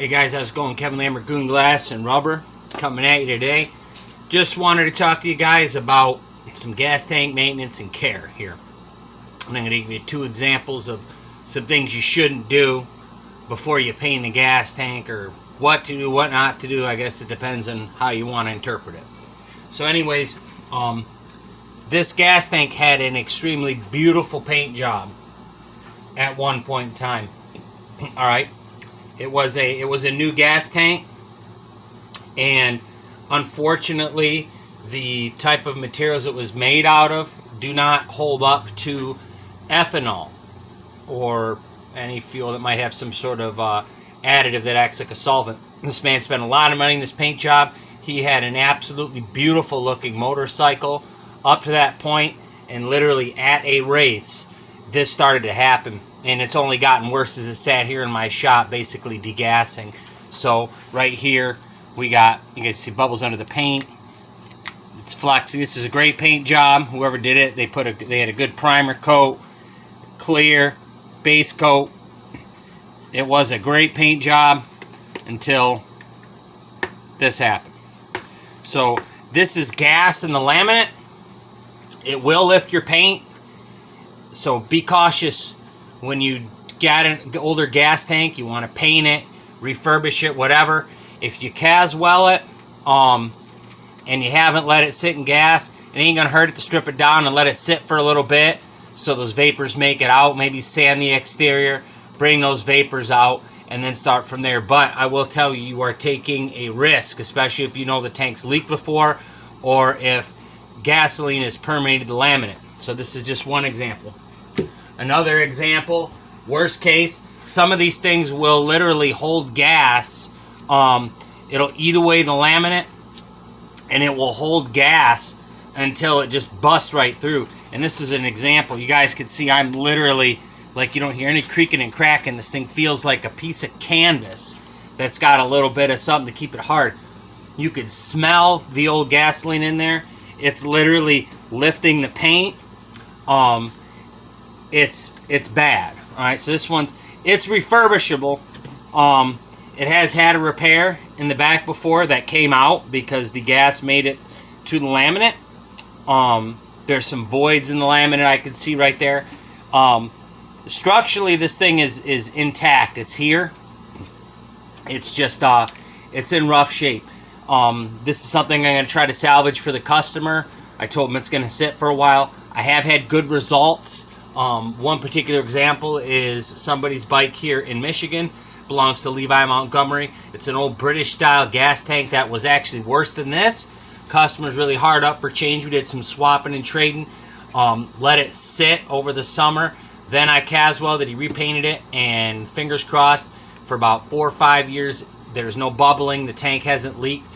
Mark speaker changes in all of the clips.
Speaker 1: Hey guys, how's it going? Kevin Lambert, Goon Glass and Rubber, coming at you today. Just wanted to talk to you guys about some gas tank maintenance and care here. And I'm going to give you 2 examples of some things you shouldn't do before you paint a gas tank, or what to do, what not to do. I guess it depends on how you want to interpret it. So anyways, this gas tank had an extremely beautiful paint job at one point in time. Alright. It was a new gas tank, and unfortunately the type of materials it was made out of do not hold up to ethanol or any fuel that might have some sort of additive that acts like a solvent. This man spent a lot of money in this paint job. He had an absolutely beautiful looking motorcycle up to that point, and literally at a race this started to happen. And it's only gotten worse as it sat here in my shop, basically degassing. So right here we got, you guys see bubbles under the paint. It's flexing. This is a great paint job. Whoever did it, they had a good primer coat, clear base coat. It was a great paint job until this happened. So this is gas in the laminate. It will lift your paint, so be cautious. When you got an older gas tank, you want to paint it, refurbish it, whatever. If you Caswell it, and you haven't let it sit in gas, it ain't gonna hurt it to strip it down and let it sit for a little bit, so those vapors make it out. Maybe sand the exterior, bring those vapors out, and then start from there. But I will tell you, you are taking a risk, especially if you know the tank's leaked before, or if gasoline has permeated the laminate. So this is just one example. Another example, worst case, some of these things will literally hold gas. It'll eat away the laminate, and it will hold gas until it just busts right through. And this is an example. You guys can see I'm literally, like, you don't hear any creaking and cracking. This thing feels like a piece of canvas that's got a little bit of something to keep it hard. You could smell the old gasoline in there. It's literally lifting the paint. It's bad. Alright, so this it's refurbishable. It has had a repair in the back before that came out because the gas made it to the laminate. There's some voids in the laminate I can see right there. Structurally, this thing is intact. It's here. It's just it's in rough shape. This is something I'm going to try to salvage for the customer. I told him it's going to sit for a while. I have had good results. One particular example is somebody's bike here in Michigan. Belongs to Levi Montgomery. It's an old British style gas tank that was actually worse than this. Customer's really hard up for change. We did some swapping and trading. Let it sit over the summer. Then I Caswelled it. He repainted it, and fingers crossed, for about 4 or 5 years there's no bubbling. The tank hasn't leaked.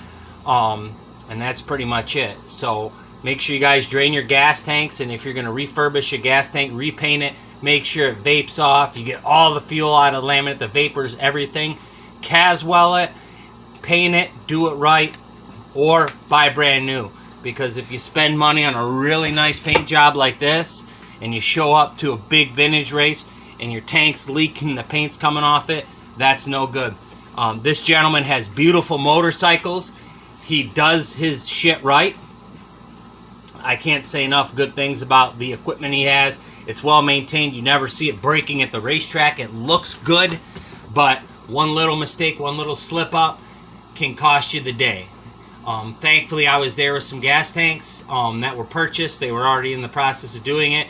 Speaker 1: And that's pretty much it. So make sure you guys drain your gas tanks, and if you're going to refurbish a gas tank, repaint it, make sure it vapes off. You get all the fuel out of the laminate, the vapors, everything. Caswell it, paint it, do it right, or buy brand new. Because if you spend money on a really nice paint job like this, and you show up to a big vintage race, and your tank's leaking, the paint's coming off it, that's no good. This gentleman has beautiful motorcycles. He does his shit right. I can't say enough good things about the equipment he has. It's well maintained. You never see it breaking at the racetrack. It looks good, but one little mistake, one little slip up can cost you the day. Thankfully, I was there with some gas tanks that were purchased. They were already in the process of doing it.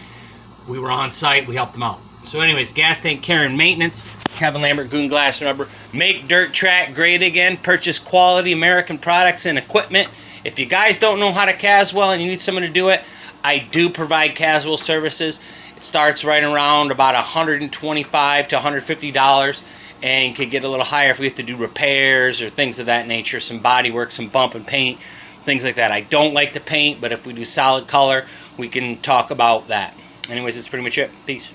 Speaker 1: We were on site. We helped them out. So anyways, gas tank care and maintenance. Kevin Lambert, Goon Glass and Rubber. Make dirt track great again. Purchase quality American products and equipment. If you guys don't know how to Caswell and you need someone to do it, I do provide Caswell services. It starts right around about $125 to $150, and can get a little higher if we have to do repairs or things of that nature, some body work, some bump and paint, things like that. I don't like to paint, but if we do solid color, we can talk about that. Anyways, that's pretty much it. Peace.